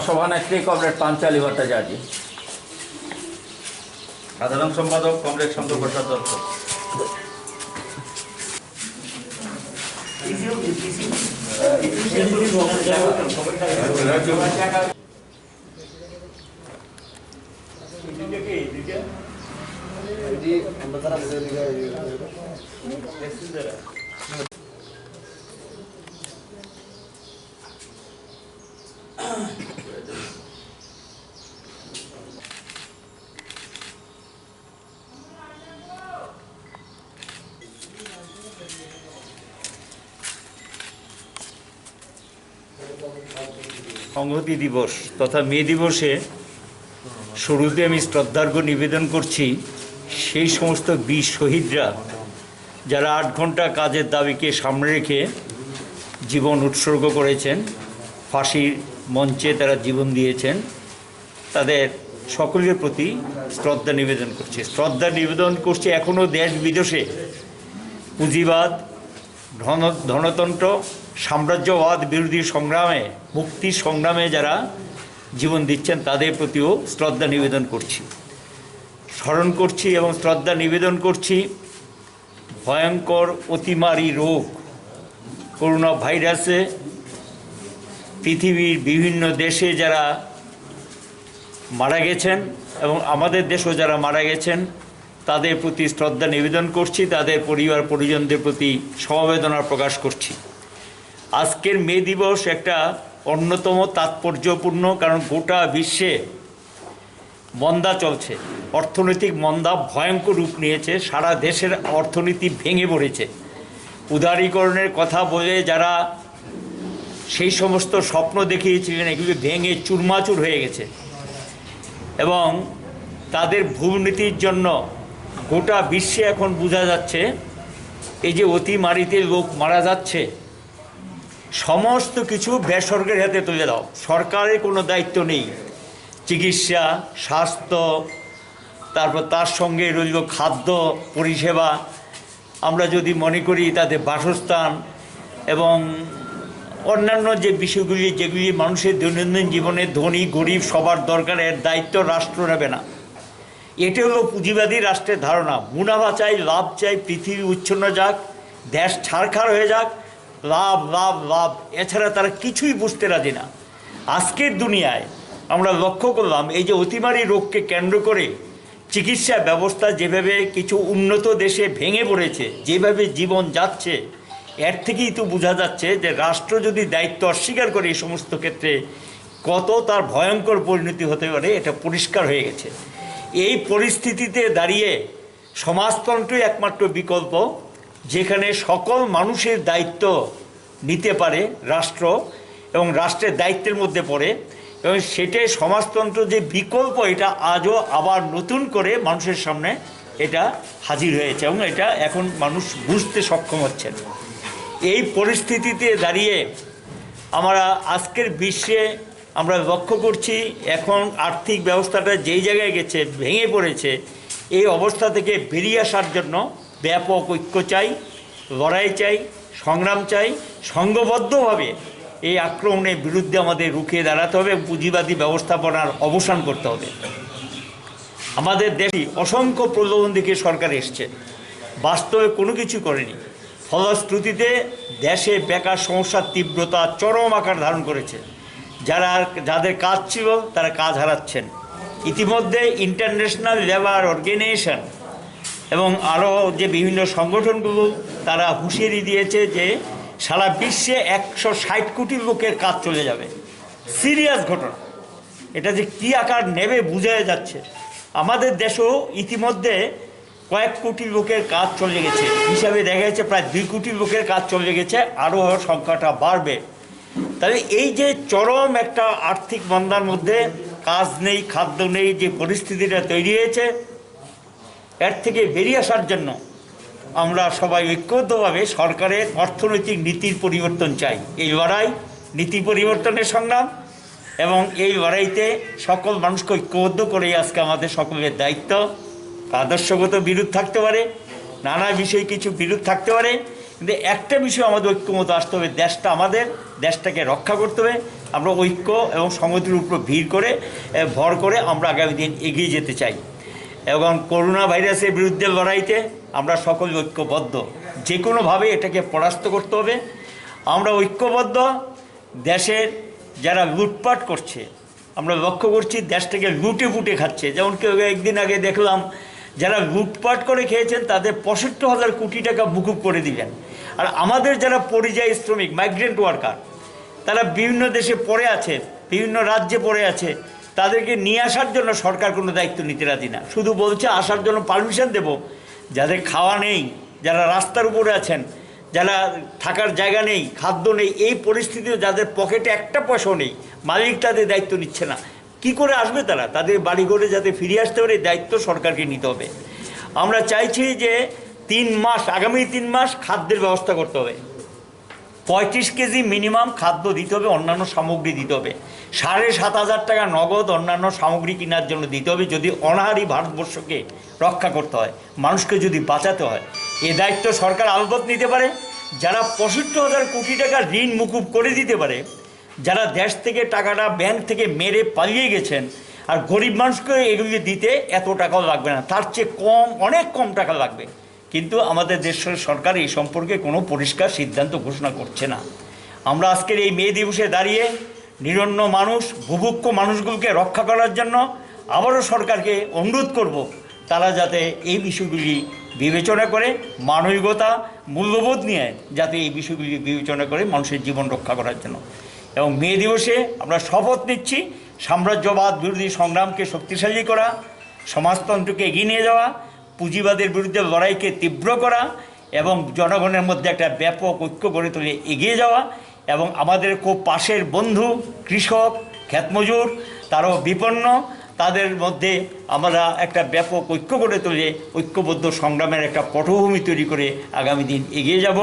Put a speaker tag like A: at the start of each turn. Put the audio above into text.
A: সভানেত্রী কমরেড পাঞ্চালী ভট্টাচার্য,
B: সাধারণ সম্পাদক কমরেড শঙ্কর প্রসাদ দত্ত,
A: সংহতি দিবস তথা মে দিবসে শুরুতে আমি শ্রদ্ধার্ঘ্য নিবেদন করছি সেই সমস্ত বীর শহীদরা যারা 8 ঘন্টা কাজের দাবিকে সামনে রেখে জীবন উৎসর্গ করেছেন, ফাঁসির মঞ্চে তারা জীবন দিয়েছেন, তাদের সকলের প্রতি শ্রদ্ধা নিবেদন করছি। এখনও দেশ বিদেশে পুঁজিবাদ, ধনতন্ত্র, সাম্রাজ্যবাদ বিরোধী সংগ্রামে, মুক্তির সংগ্রামে যারা জীবন দিচ্ছেন তাদের প্রতিও শ্রদ্ধা নিবেদন করছি, স্মরণ করছি এবং শ্রদ্ধা নিবেদন করছি ভয়ঙ্কর অতিমারী রোগ করোনা ভাইরাসে পৃথিবীর বিভিন্ন দেশে যারা মারা গেছেন এবং আমাদের দেশেও যারা মারা গেছেন তাদের প্রতি শ্রদ্ধা নিবেদন করছি, তাদের পরিবার পরিজনদের প্রতি সমবেদনা প্রকাশ করছি। আজকের মে দিবস একটা অন্যতম তাৎপর্যপূর্ণ, কারণ গোটা বিশ্বে মন্দা চলছে, অর্থনৈতিক মন্দা ভয়ঙ্কর রূপ নিয়েছে, সারা দেশের অর্থনীতি ভেঙে পড়েছে। উদারীকরণের কথা বলে যারা সেই সমস্ত স্বপ্ন দেখিয়েছিলেন এগুলি ভেঙে চুরমাচুর হয়ে গেছে এবং তাদের ভূনীতির জন্য গোটা বিশ্বে এখন বোঝা যাচ্ছে এই যে অতিমারিতে লোক মারা যাচ্ছে, সমস্ত কিছু বেসরকারি হাতে তুলে দাও, সরকারের কোনো দায়িত্ব নেই। চিকিৎসা, স্বাস্থ্য, তারপর তার সঙ্গে রইল খাদ্য পরিষেবা, আমরা যদি মনে করি তাদের বাসস্থান এবং অন্যান্য যে বিষয়গুলি যেগুলি মানুষের দৈনন্দিন জীবনে ধনী গরিব সবার দরকার, এর দায়িত্ব রাষ্ট্র নেবে না। এটা হলো পুঁজিবাদী রাষ্ট্রের ধারণা, মুনাফা চাই, লাভ চাই, পৃথিবী উচ্ছন্ন যাক, দেশ ছারখার হয়ে যাক, লাভ লাভ লাভ, এছাড়া তারা কিছুই বুঝতে রাজি না। আজকের দুনিয়ায় আমরা লক্ষ্য করলাম এই যে অতিমারী রোগকে কেন্দ্র করে চিকিৎসা ব্যবস্থা যেভাবে কিছু উন্নত দেশে ভেঙে পড়েছে, যেভাবে জীবন যাচ্ছে, এর থেকেই তো বোঝা যাচ্ছে যে রাষ্ট্র যদি দায়িত্ব অস্বীকার করে এই সমস্ত ক্ষেত্রে কত তার ভয়ঙ্কর পরিণতি হতে পারে এটা পরিষ্কার হয়ে গেছে। এই পরিস্থিতিতে দাঁড়িয়ে সমাজতন্ত্রই একমাত্র বিকল্প, যেখানে সকল মানুষের দায়িত্ব নিতে পারে রাষ্ট্র এবং রাষ্ট্রের দায়িত্বের মধ্যে পড়ে, এবং সেটাই সমাজতন্ত্র যে বিকল্প এটা আজও আবার নতুন করে মানুষের সামনে এটা হাজির হয়েছে এবং এটা এখন মানুষ বুঝতে সক্ষম হচ্ছেন। এই পরিস্থিতিতে দাঁড়িয়ে আমরা আজকের বিশ্বে আমরা লক্ষ্য করছি এখন আর্থিক ব্যবস্থাটা যেই জায়গায় গেছে, ভেঙে পড়েছে, এই অবস্থা থেকে বেরিয়ে আসার জন্য ব্যাপক ঐক্য চাই, লড়াই চাই, সংগ্রাম চাই, সংঘবদ্ধভাবে এই আক্রমণের বিরুদ্ধে আমাদের রুখে দাঁড়াতে হবে, পুঁজিবাদী ব্যবস্থাপনার অবসান করতে হবে। আমাদের দেশে অসংখ্য প্রলোভন দিকে সরকার এসছে, বাস্তবে কোনো কিছু করেনি, ফলশ্রুতিতে দেশে বেকার সমস্যার তীব্রতা চরম আকার ধারণ করেছে। যাদের কাজ ছিল তারা কাজ হারাচ্ছেন। ইতিমধ্যে ইন্টারন্যাশনাল লেবার অর্গানাইজেশন এবং আরও যে বিভিন্ন সংগঠনগুলো তারা হুঁশিয়ারি দিয়েছে যে সারা বিশ্বে 160 কোটি লোকের কাজ চলে যাবে। সিরিয়াস ঘটনা, এটা যে কী আকার নেবে বোঝা যাচ্ছে। আমাদের দেশেও ইতিমধ্যে কয়েক কোটি লোকের কাজ চলে গেছে, হিসাবে দেখা যাচ্ছে প্রায় 2 কোটি লোকের কাজ চলে গেছে, আরও সংখ্যাটা বাড়বে। তাহলে এই যে চরম একটা আর্থিক মন্দার মধ্যে কাজ নেই, খাদ্য নেই, যে পরিস্থিতিটা তৈরি হয়েছে, এর থেকে বেরিয়ে আসার জন্য আমরা সবাই ঐক্যবদ্ধভাবে সরকারের অর্থনৈতিক নীতির পরিবর্তন চাই। এই লড়াই নীতি পরিবর্তনের সংগ্রাম এবং এই লড়াইতে সকল মানুষকে ঐক্যবদ্ধ করেই আজকে আমাদের সকলের দায়িত্ব। আদর্শগত বিরোধ থাকতে পারে, নানা বিষয়ে কিছু বিরোধ থাকতে পারে, কিন্তু একটা বিষয় আমাদের ঐক্যমত আসতে হবে, দেশটা আমাদের, দেশটাকে রক্ষা করতে হবে। আমরা ঐক্য এবং সংহতির উপর ভর করে আমরা আগামী দিন এগিয়ে যেতে চাই। এবং করোনা ভাইরাসের বিরুদ্ধে লড়াইতে আমরা সকল ঐক্যবদ্ধ, যে কোনোভাবে এটাকে পরাস্ত করতে হবে। আমরা ঐক্যবদ্ধ। দেশের যারা লুটপাট করছে, আমরা লক্ষ্য করছি দেশটাকে লুটে পুটে খাচ্ছে। যেমন কেউ একদিন আগে দেখলাম যারা লুটপাট করে খেয়েছেন তাদের 65,000 কোটি টাকা মুকুব করে দিলেন। আর আমাদের যারা পরিযায়ী শ্রমিক, মাইগ্রেন্ট ওয়ার্কার, তারা বিভিন্ন দেশে পড়ে আছে, বিভিন্ন রাজ্যে পড়ে আছে, তাদেরকে নিয়ে আসার জন্য সরকার কোনো দায়িত্ব নিতে রাজি না। শুধু বলছে আসার জন্য পারমিশন দেব। যাদের খাওয়া নেই, যারা রাস্তার উপরে আছেন, যারা থাকার জায়গা নেই, খাদ্য নেই, এই পরিস্থিতিতে যাদের পকেটে একটা পয়সাও নেই, মালিক তাদের দায়িত্ব নিচ্ছে না, কি করে আসবে তারা? তাদের বাড়ি ঘরে যাতে ফিরে আসতে পারে এই দায়িত্ব সরকারকে নিতে হবে। আমরা চাইছি যে 3 মাস, আগামী 3 মাস খাদ্যের ব্যবস্থা করতে হবে। 35 কেজি মিনিমাম খাদ্য দিতে হবে, অন্যান্য সামগ্রী দিতে হবে। 7,500 টাকা নগদ অন্যান্য সামগ্রী কেনার জন্য দিতে হবে, যদি অনাহারী ভারতবর্ষকে রক্ষা করতে হয়, মানুষকে যদি বাঁচাতে হয়। এ দায়িত্ব সরকার আলবত নিতে পারে। যারা 65,000 কোটি টাকা ঋণ মুকুব করে দিতে পারে, যারা দেশ থেকে টাকাটা ব্যাংক থেকে মেরে পালিয়ে গেছেন, আর গরিব মানুষকে এগুলি দিতে এত টাকাও লাগবে না, তার চেয়ে কম, অনেক কম টাকা লাগবে। কিন্তু আমাদের দেশের সরকার এই সম্পর্কে কোনো পরিষ্কার সিদ্ধান্ত ঘোষণা করছে না। আমরা আজকের এই মে দিবসে দাঁড়িয়ে নিরন্ন মানুষ, বুভুক্ষ মানুষগুলোকে রক্ষা করার জন্য আবারও সরকারকে অনুরোধ করব, তারা যাতে এই বিষয়গুলি বিবেচনা করে, মানবিকতা, মূল্যবোধ নিয়ে যাতে এই বিষয়গুলি বিবেচনা করে মানুষের জীবন রক্ষা করার জন্য। এবং মে দিবসে আমরা শপথ নিচ্ছি সাম্রাজ্যবাদ বিরোধী সংগ্রামকে শক্তিশালী করা, সমাজতন্ত্রকে এগিয়ে নিয়ে যাওয়া, পুঁজিবাদের বিরুদ্ধে লড়াইকে তীব্র করা এবং জনগণের মধ্যে একটা ব্যাপক ঐক্য গড়ে তুলে এগিয়ে যাওয়া। এবং আমাদের খুব পাশের বন্ধু কৃষক, ক্ষেতমজুর, তারাও বিপন্ন, তাদের মধ্যে আমরা একটা ব্যাপক ঐক্য গড়ে তুলে ঐক্যবদ্ধ সংগ্রামের একটা পটভূমি তৈরি করে আগামী দিন এগিয়ে যাব।